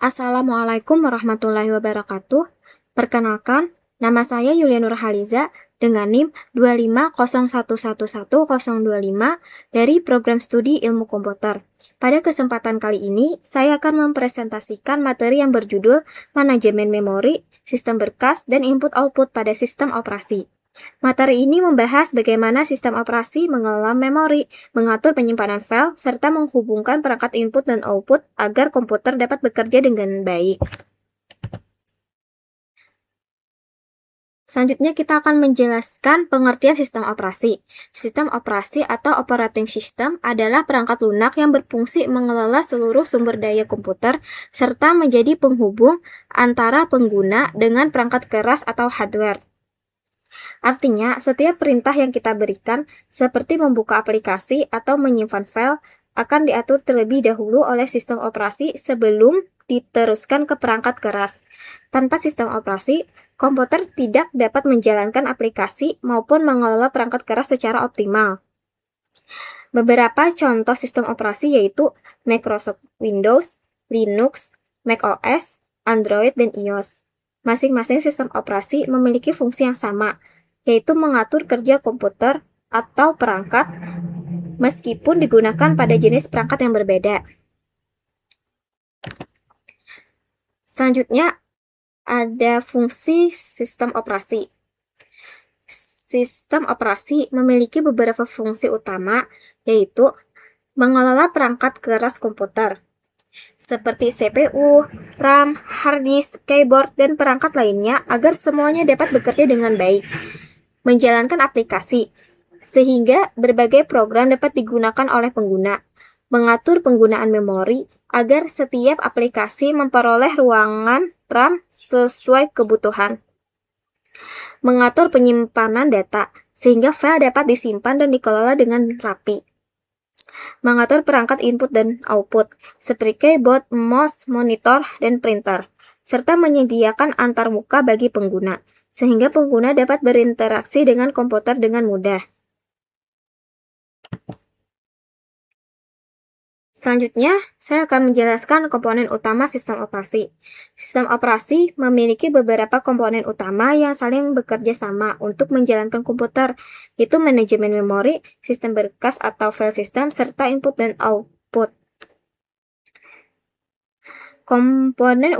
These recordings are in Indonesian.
Assalamualaikum warahmatullahi wabarakatuh. Perkenalkan, nama saya Yulia Nurhaliza dengan NIM 250111025 dari Program Studi Ilmu Komputer. Pada kesempatan kali ini, saya akan mempresentasikan materi yang berjudul Manajemen Memori, Sistem Berkas, dan Input-Output pada Sistem Operasi. Materi ini membahas bagaimana sistem operasi mengelola memori, mengatur penyimpanan file, serta menghubungkan perangkat input dan output agar komputer dapat bekerja dengan baik. Selanjutnya kita akan menjelaskan pengertian sistem operasi. Sistem operasi atau operating system adalah perangkat lunak yang berfungsi mengelola seluruh sumber daya komputer serta menjadi penghubung antara pengguna dengan perangkat keras atau hardware. Artinya, setiap perintah yang kita berikan, seperti membuka aplikasi atau menyimpan file, akan diatur terlebih dahulu oleh sistem operasi sebelum diteruskan ke perangkat keras. Tanpa sistem operasi, komputer tidak dapat menjalankan aplikasi maupun mengelola perangkat keras secara optimal. Beberapa contoh sistem operasi yaitu Microsoft Windows, Linux, macOS, Android, dan iOS. Masing-masing sistem operasi memiliki fungsi yang sama, yaitu mengatur kerja komputer atau perangkat meskipun digunakan pada jenis perangkat yang berbeda. Selanjutnya, ada fungsi sistem operasi. Sistem operasi memiliki beberapa fungsi utama, yaitu mengelola perangkat keras komputer, seperti CPU, RAM, hard disk, keyboard, dan perangkat lainnya agar semuanya dapat bekerja dengan baik. Menjalankan aplikasi, sehingga berbagai program dapat digunakan oleh pengguna. Mengatur penggunaan memori agar setiap aplikasi memperoleh ruangan RAM sesuai kebutuhan. Mengatur penyimpanan data, sehingga file dapat disimpan dan dikelola dengan rapi. Mengatur perangkat input dan output, seperti keyboard, mouse, monitor, dan printer, serta menyediakan antarmuka bagi pengguna, sehingga pengguna dapat berinteraksi dengan komputer dengan mudah. Selanjutnya, saya akan menjelaskan komponen utama sistem operasi. Sistem operasi memiliki beberapa komponen utama yang saling bekerja sama untuk menjalankan komputer, yaitu manajemen memori, sistem berkas atau file system, serta input dan output. Komponen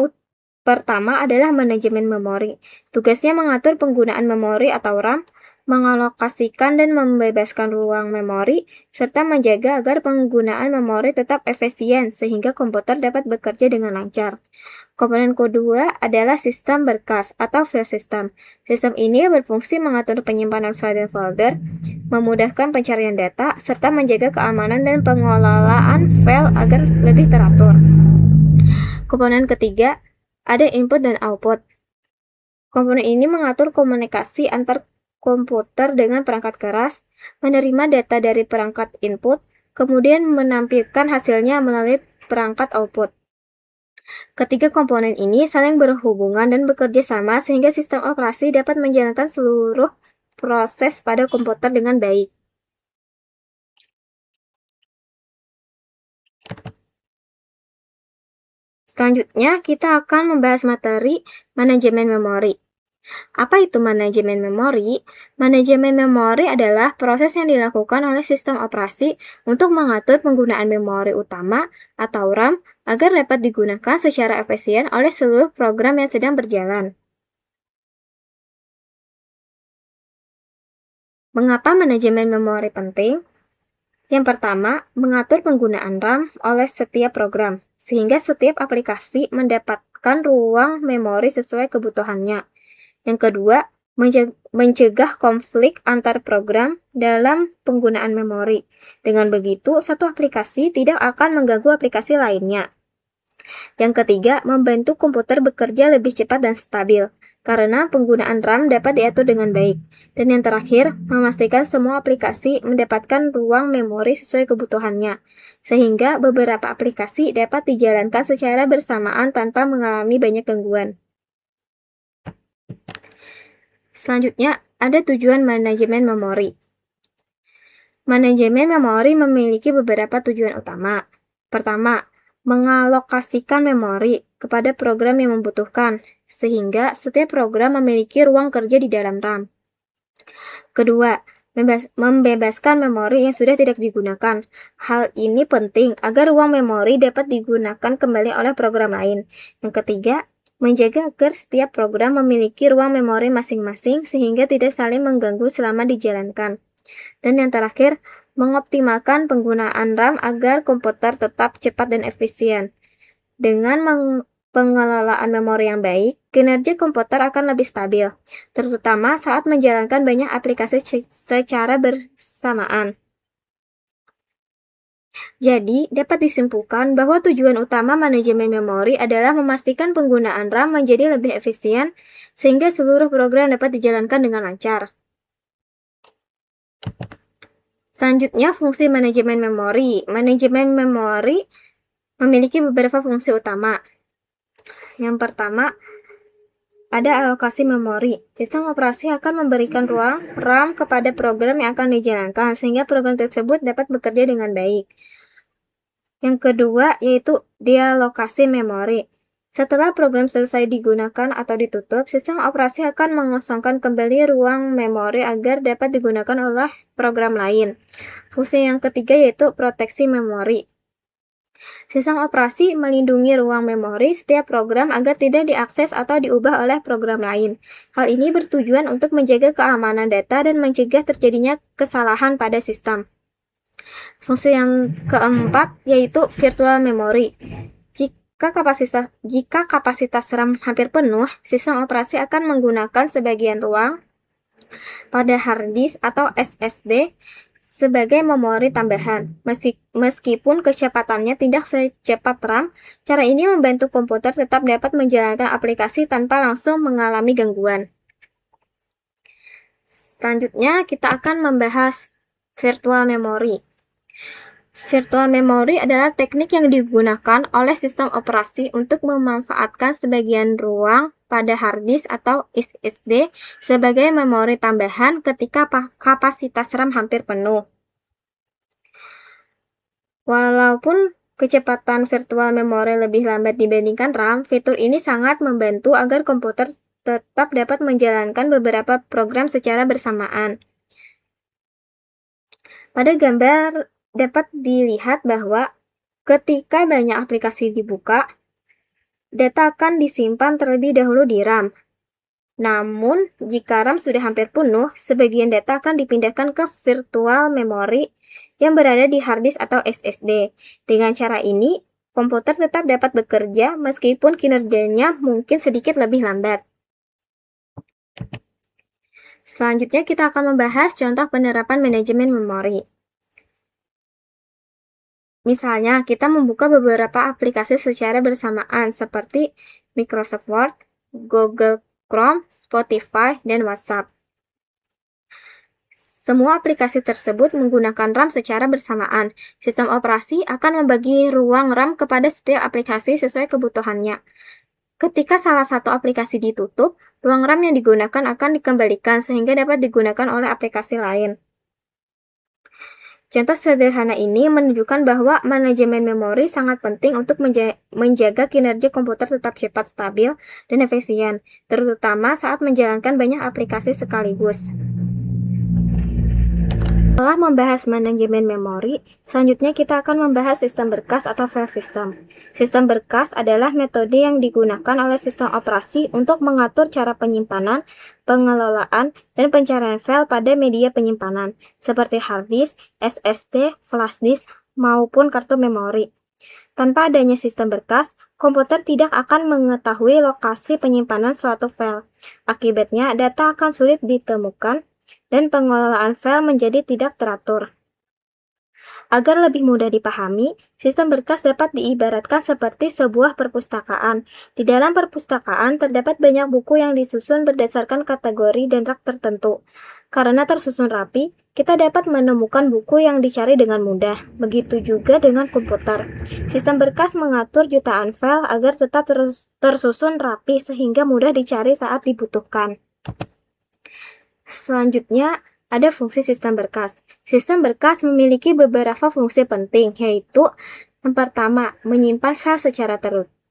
pertama adalah manajemen memori. Tugasnya mengatur penggunaan memori atau RAM, mengalokasikan dan membebaskan ruang memori, serta menjaga agar penggunaan memori tetap efisien sehingga komputer dapat bekerja dengan lancar. Komponen kedua adalah sistem berkas atau file system. Sistem ini berfungsi mengatur penyimpanan file dan folder, memudahkan pencarian data, serta menjaga keamanan dan pengelolaan file agar lebih teratur. Komponen ketiga ada input dan output. Komponen ini mengatur komunikasi antar komputer dengan perangkat keras, menerima data dari perangkat input, kemudian menampilkan hasilnya melalui perangkat output. Ketiga komponen ini saling berhubungan dan bekerja sama sehingga sistem operasi dapat menjalankan seluruh proses pada komputer dengan baik. Selanjutnya, kita akan membahas materi manajemen memori. Apa itu manajemen memori? Manajemen memori adalah proses yang dilakukan oleh sistem operasi untuk mengatur penggunaan memori utama atau RAM agar dapat digunakan secara efisien oleh seluruh program yang sedang berjalan. Mengapa manajemen memori penting? Yang pertama, mengatur penggunaan RAM oleh setiap program, sehingga setiap aplikasi mendapatkan ruang memori sesuai kebutuhannya. Yang kedua, mencegah konflik antar program dalam penggunaan memori. Dengan begitu, satu aplikasi tidak akan mengganggu aplikasi lainnya. Yang ketiga, membantu komputer bekerja lebih cepat dan stabil, karena penggunaan RAM dapat diatur dengan baik. Dan yang terakhir, memastikan semua aplikasi mendapatkan ruang memori sesuai kebutuhannya, sehingga beberapa aplikasi dapat dijalankan secara bersamaan tanpa mengalami banyak gangguan. Selanjutnya, ada tujuan manajemen memori. Manajemen memori memiliki beberapa tujuan utama. Pertama, mengalokasikan memori kepada program yang membutuhkan, sehingga setiap program memiliki ruang kerja di dalam RAM. Kedua, membebaskan memori yang sudah tidak digunakan. Hal ini penting agar ruang memori dapat digunakan kembali oleh program lain. Yang ketiga, menjaga agar setiap program memiliki ruang memori masing-masing sehingga tidak saling mengganggu selama dijalankan. Dan yang terakhir, mengoptimalkan penggunaan RAM agar komputer tetap cepat dan efisien. Dengan pengelolaan memori yang baik, kinerja komputer akan lebih stabil, terutama saat menjalankan banyak aplikasi secara bersamaan. Jadi, dapat disimpulkan bahwa tujuan utama manajemen memori adalah memastikan penggunaan RAM menjadi lebih efisien, sehingga seluruh program dapat dijalankan dengan lancar. Selanjutnya, fungsi manajemen memori. Manajemen memori memiliki beberapa fungsi utama. Yang pertama, ada alokasi memori. Sistem operasi akan memberikan ruang RAM kepada program yang akan dijalankan, sehingga program tersebut dapat bekerja dengan baik. Yang kedua, yaitu dealokasi memori. Setelah program selesai digunakan atau ditutup, sistem operasi akan mengosongkan kembali ruang memori agar dapat digunakan oleh program lain. Fungsi yang ketiga yaitu proteksi memori. Sistem operasi melindungi ruang memori setiap program agar tidak diakses atau diubah oleh program lain. Hal ini bertujuan untuk menjaga keamanan data dan mencegah terjadinya kesalahan pada sistem. Fungsi yang keempat yaitu virtual memory. Jika kapasitas RAM hampir penuh, sistem operasi akan menggunakan sebagian ruang pada hard disk atau SSD sebagai memori tambahan. Meskipun kecepatannya tidak secepat RAM, cara ini membantu komputer tetap dapat menjalankan aplikasi tanpa langsung mengalami gangguan. Selanjutnya, kita akan membahas virtual memory. Virtual memory adalah teknik yang digunakan oleh sistem operasi untuk memanfaatkan sebagian ruang pada hard disk atau SSD sebagai memori tambahan ketika kapasitas RAM hampir penuh. Walaupun kecepatan virtual memory lebih lambat dibandingkan RAM, fitur ini sangat membantu agar komputer tetap dapat menjalankan beberapa program secara bersamaan. Pada gambar dapat dilihat bahwa ketika banyak aplikasi dibuka, data akan disimpan terlebih dahulu di RAM. Namun, jika RAM sudah hampir penuh, sebagian data akan dipindahkan ke virtual memory yang berada di hard disk atau SSD. Dengan cara ini, komputer tetap dapat bekerja meskipun kinerjanya mungkin sedikit lebih lambat. Selanjutnya, kita akan membahas contoh penerapan manajemen memori. Misalnya, kita membuka beberapa aplikasi secara bersamaan seperti Microsoft Word, Google Chrome, Spotify, dan WhatsApp. Semua aplikasi tersebut menggunakan RAM secara bersamaan. Sistem operasi akan membagi ruang RAM kepada setiap aplikasi sesuai kebutuhannya. Ketika salah satu aplikasi ditutup, ruang RAM yang digunakan akan dikembalikan sehingga dapat digunakan oleh aplikasi lain. Contoh sederhana ini menunjukkan bahwa manajemen memori sangat penting untuk menjaga kinerja komputer tetap cepat, stabil, dan efisien, terutama saat menjalankan banyak aplikasi sekaligus. Setelah membahas manajemen memori, selanjutnya kita akan membahas sistem berkas atau file system. Sistem berkas adalah metode yang digunakan oleh sistem operasi untuk mengatur cara penyimpanan, pengelolaan, dan pencarian file pada media penyimpanan, seperti hard disk, SSD, flash disk, maupun kartu memori. Tanpa adanya sistem berkas, komputer tidak akan mengetahui lokasi penyimpanan suatu file. Akibatnya, data akan sulit ditemukan, dan pengelolaan file menjadi tidak teratur. Agar lebih mudah dipahami, sistem berkas dapat diibaratkan seperti sebuah perpustakaan. Di dalam perpustakaan terdapat banyak buku yang disusun berdasarkan kategori dan rak tertentu. Karena tersusun rapi, kita dapat menemukan buku yang dicari dengan mudah. Begitu juga dengan komputer. Sistem berkas mengatur jutaan file agar tetap tersusun rapi sehingga mudah dicari saat dibutuhkan. Selanjutnya, ada fungsi sistem berkas. Sistem berkas memiliki beberapa fungsi penting, yaitu Yang pertama, menyimpan file secara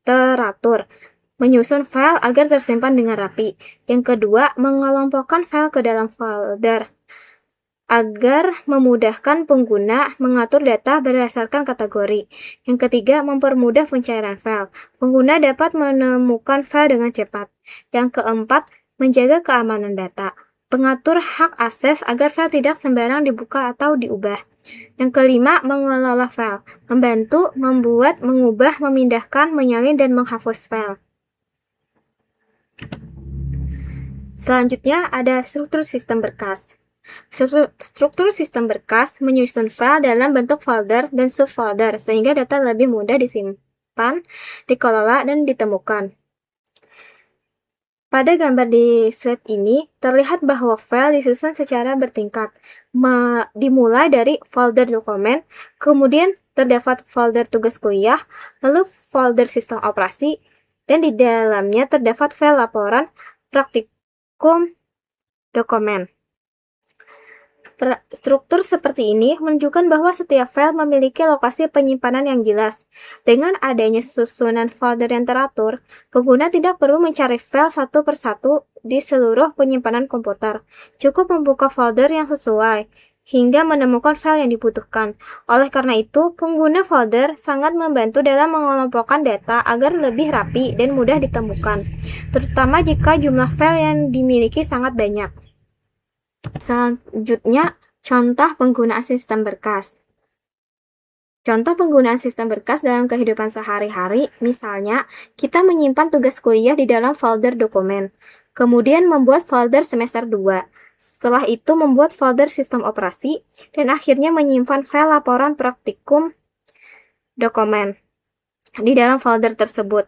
teratur, menyusun file agar tersimpan dengan rapi. Yang kedua, mengelompokkan file ke dalam folder agar memudahkan pengguna mengatur data berdasarkan kategori. Yang ketiga, mempermudah pencairan file. Pengguna dapat menemukan file dengan cepat. Yang keempat, menjaga keamanan data. Pengatur hak akses agar file tidak sembarang dibuka atau diubah. Yang kelima, mengelola file. Membantu, membuat, mengubah, memindahkan, menyalin, dan menghapus file. Selanjutnya ada struktur sistem berkas. Struktur sistem berkas menyusun file dalam bentuk folder dan subfolder sehingga data lebih mudah disimpan, dikelola, dan ditemukan. Pada gambar di slide ini, terlihat bahwa file disusun secara bertingkat, dimulai dari folder dokumen, kemudian terdapat folder tugas kuliah, lalu folder sistem operasi, dan di dalamnya terdapat file laporan, praktikum, dokumen. Struktur seperti ini menunjukkan bahwa setiap file memiliki lokasi penyimpanan yang jelas. Dengan adanya susunan folder yang teratur, pengguna tidak perlu mencari file satu persatu di seluruh penyimpanan komputer. Cukup membuka folder yang sesuai hingga menemukan file yang dibutuhkan. Oleh karena itu, pengguna folder sangat membantu dalam mengelompokkan data agar lebih rapi dan mudah ditemukan, terutama jika jumlah file yang dimiliki sangat banyak. Selanjutnya, contoh penggunaan sistem berkas. Contoh penggunaan sistem berkas dalam kehidupan sehari-hari, misalnya, kita menyimpan tugas kuliah di dalam folder dokumen, kemudian membuat folder semester 2, setelah itu membuat folder sistem operasi, dan akhirnya menyimpan file laporan praktikum dokumen di dalam folder tersebut.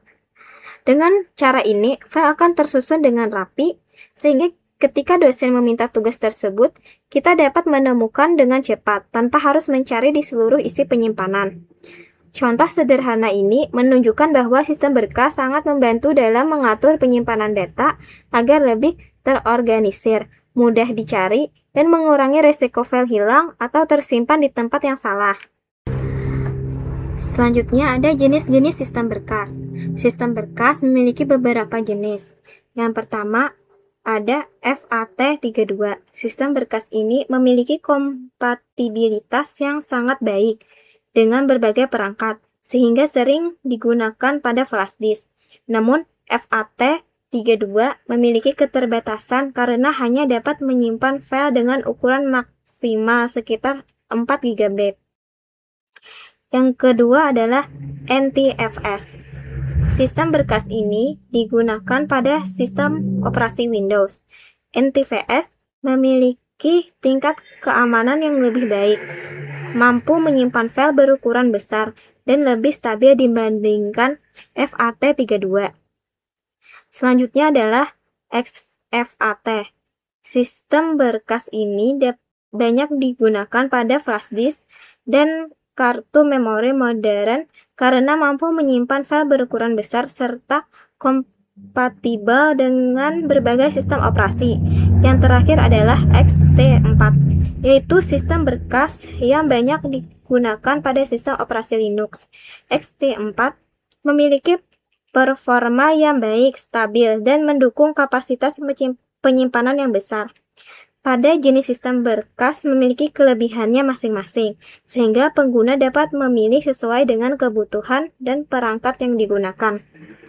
Dengan cara ini, file akan tersusun dengan rapi, sehingga ketika dosen meminta tugas tersebut, kita dapat menemukan dengan cepat, tanpa harus mencari di seluruh isi penyimpanan. Contoh sederhana ini menunjukkan bahwa sistem berkas sangat membantu dalam mengatur penyimpanan data agar lebih terorganisir, mudah dicari, dan mengurangi risiko file hilang atau tersimpan di tempat yang salah. Selanjutnya ada jenis-jenis sistem berkas. Sistem berkas memiliki beberapa jenis. Yang pertama, ada FAT32. Sistem berkas ini memiliki kompatibilitas yang sangat baik dengan berbagai perangkat, sehingga sering digunakan pada flash disk. Namun, FAT32 memiliki keterbatasan karena hanya dapat menyimpan file dengan ukuran maksimal sekitar 4 GB. Yang kedua adalah NTFS. Sistem berkas ini digunakan pada sistem operasi Windows. NTFS memiliki tingkat keamanan yang lebih baik, mampu menyimpan file berukuran besar, dan lebih stabil dibandingkan FAT32. Selanjutnya adalah XFAT. Sistem berkas ini banyak digunakan pada flash disk dan kartu memori modern karena mampu menyimpan file berukuran besar serta kompatibel dengan berbagai sistem operasi. Yang terakhir adalah XT4, yaitu sistem berkas yang banyak digunakan pada sistem operasi Linux. XT4 memiliki performa yang baik, stabil, dan mendukung kapasitas penyimpanan yang besar. Pada jenis sistem berkas memiliki kelebihannya masing-masing, sehingga pengguna dapat memilih sesuai dengan kebutuhan dan perangkat yang digunakan.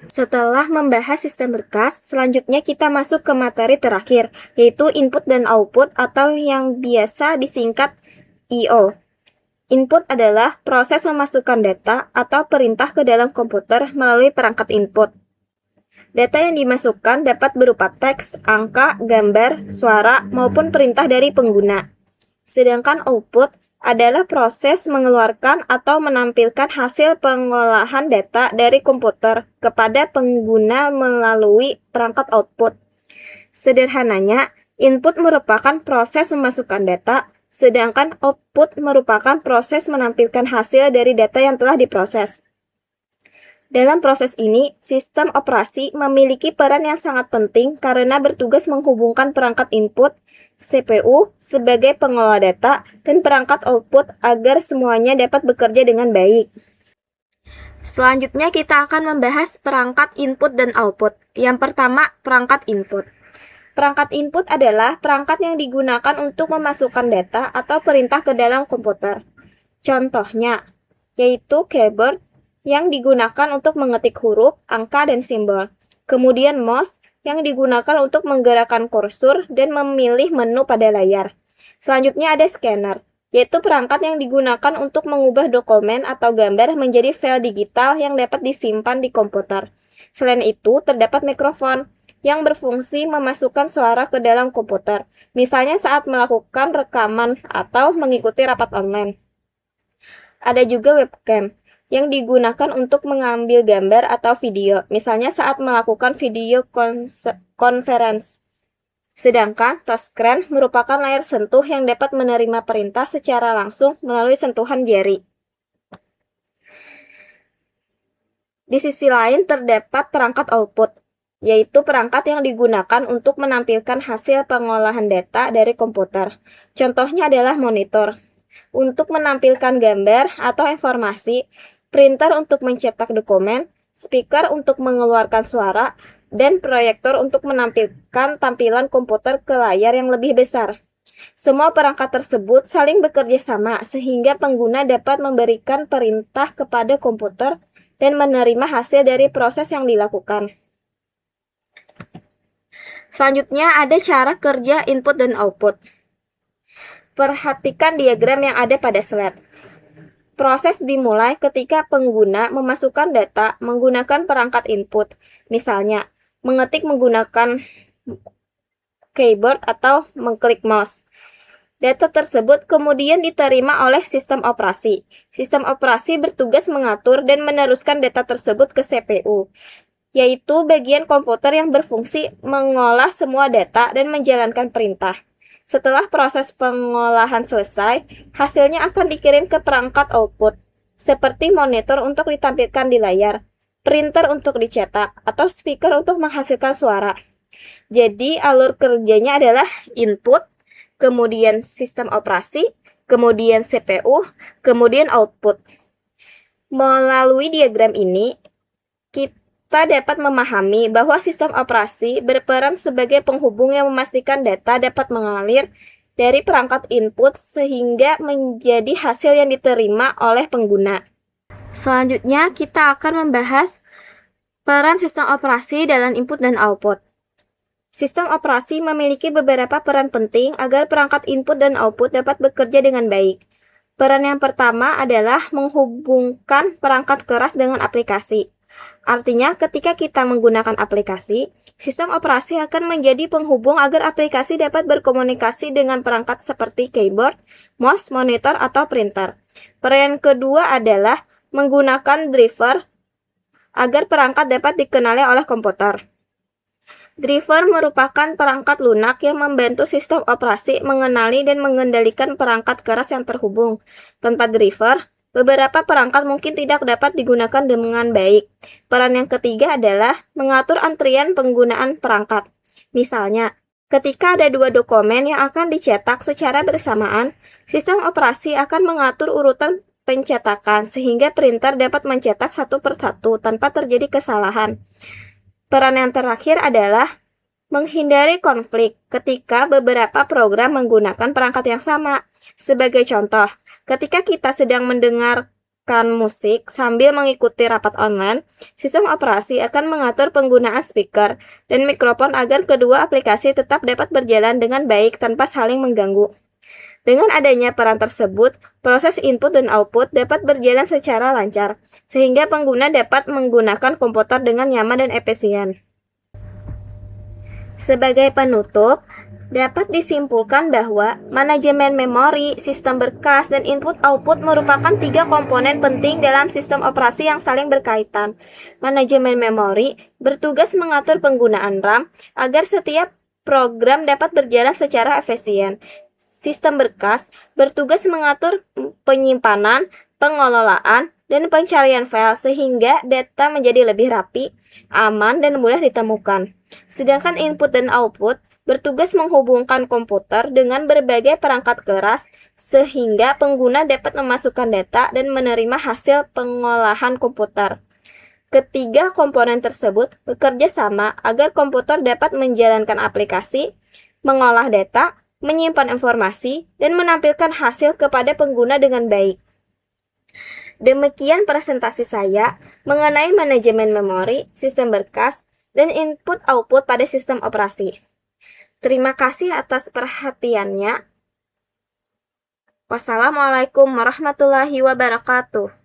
Setelah membahas sistem berkas, selanjutnya kita masuk ke materi terakhir, yaitu input dan output atau yang biasa disingkat I/O. Input adalah proses memasukkan data atau perintah ke dalam komputer melalui perangkat input. Data yang dimasukkan dapat berupa teks, angka, gambar, suara, maupun perintah dari pengguna. Sedangkan output adalah proses mengeluarkan atau menampilkan hasil pengolahan data dari komputer kepada pengguna melalui perangkat output. Sederhananya, input merupakan proses memasukkan data, sedangkan output merupakan proses menampilkan hasil dari data yang telah diproses. Dalam proses ini, sistem operasi memiliki peran yang sangat penting karena bertugas menghubungkan perangkat input, CPU, sebagai pengelola data, dan perangkat output agar semuanya dapat bekerja dengan baik. Selanjutnya kita akan membahas perangkat input dan output. Yang pertama, perangkat input. Perangkat input adalah perangkat yang digunakan untuk memasukkan data atau perintah ke dalam komputer. Contohnya, yaitu keyboard yang digunakan untuk mengetik huruf, angka, dan simbol. Kemudian mouse yang digunakan untuk menggerakkan kursor dan memilih menu pada layar. Selanjutnya ada scanner, yaitu perangkat yang digunakan untuk mengubah dokumen atau gambar menjadi file digital yang dapat disimpan di komputer. Selain itu, terdapat mikrofon yang berfungsi memasukkan suara ke dalam komputer, misalnya saat melakukan rekaman atau mengikuti rapat online. Ada juga webcam yang digunakan untuk mengambil gambar atau video, misalnya saat melakukan video conference. Sedangkan touchscreen merupakan layar sentuh yang dapat menerima perintah secara langsung melalui sentuhan jari. Di sisi lain terdapat perangkat output, yaitu perangkat yang digunakan untuk menampilkan hasil pengolahan data dari komputer. Contohnya adalah monitor untuk menampilkan gambar atau informasi, printer untuk mencetak dokumen, speaker untuk mengeluarkan suara, dan proyektor untuk menampilkan tampilan komputer ke layar yang lebih besar. Semua perangkat tersebut saling bekerja sama sehingga pengguna dapat memberikan perintah kepada komputer dan menerima hasil dari proses yang dilakukan. Selanjutnya ada cara kerja input dan output. Perhatikan diagram yang ada pada slide. Proses dimulai ketika pengguna memasukkan data menggunakan perangkat input, misalnya mengetik menggunakan keyboard atau mengklik mouse. Data tersebut kemudian diterima oleh sistem operasi. Sistem operasi bertugas mengatur dan meneruskan data tersebut ke CPU, yaitu bagian komputer yang berfungsi mengolah semua data dan menjalankan perintah. Setelah proses pengolahan selesai, hasilnya akan dikirim ke perangkat output, seperti monitor untuk ditampilkan di layar, printer untuk dicetak, atau speaker untuk menghasilkan suara. Jadi, alur kerjanya adalah input, kemudian sistem operasi, kemudian CPU, kemudian output. Melalui diagram ini, kita dapat memahami bahwa sistem operasi berperan sebagai penghubung yang memastikan data dapat mengalir dari perangkat input sehingga menjadi hasil yang diterima oleh pengguna. Selanjutnya, kita akan membahas peran sistem operasi dalam input dan output. Sistem operasi memiliki beberapa peran penting agar perangkat input dan output dapat bekerja dengan baik. Peran yang pertama adalah menghubungkan perangkat keras dengan aplikasi. Artinya, ketika kita menggunakan aplikasi, sistem operasi akan menjadi penghubung agar aplikasi dapat berkomunikasi dengan perangkat seperti keyboard, mouse, monitor, atau printer. Peran kedua adalah menggunakan driver agar perangkat dapat dikenali oleh komputer. Driver merupakan perangkat lunak yang membantu sistem operasi mengenali dan mengendalikan perangkat keras yang terhubung. Tanpa driver, beberapa perangkat mungkin tidak dapat digunakan dengan baik. Peran yang ketiga adalah mengatur antrian penggunaan perangkat. Misalnya, ketika ada dua dokumen yang akan dicetak secara bersamaan, sistem operasi akan mengatur urutan pencetakan sehingga printer dapat mencetak satu persatu tanpa terjadi kesalahan. Peran yang terakhir adalah menghindari konflik ketika beberapa program menggunakan perangkat yang sama. Sebagai contoh, ketika kita sedang mendengarkan musik sambil mengikuti rapat online, sistem operasi akan mengatur penggunaan speaker dan mikrofon agar kedua aplikasi tetap dapat berjalan dengan baik tanpa saling mengganggu. Dengan adanya peran tersebut, proses input dan output dapat berjalan secara lancar, sehingga pengguna dapat menggunakan komputer dengan nyaman dan efisien. Sebagai penutup, dapat disimpulkan bahwa manajemen memori, sistem berkas, dan input-output merupakan tiga komponen penting dalam sistem operasi yang saling berkaitan. Manajemen memori bertugas mengatur penggunaan RAM agar setiap program dapat berjalan secara efisien. Sistem berkas bertugas mengatur penyimpanan, pengelolaan, dan pencarian file sehingga data menjadi lebih rapi, aman, dan mudah ditemukan. Sedangkan input dan output bertugas menghubungkan komputer dengan berbagai perangkat keras sehingga pengguna dapat memasukkan data dan menerima hasil pengolahan komputer. Ketiga komponen tersebut bekerja sama agar komputer dapat menjalankan aplikasi, mengolah data, menyimpan informasi, dan menampilkan hasil kepada pengguna dengan baik. Demikian presentasi saya mengenai manajemen memori, sistem berkas, dan input-output pada sistem operasi. Terima kasih atas perhatiannya. Wassalamualaikum warahmatullahi wabarakatuh.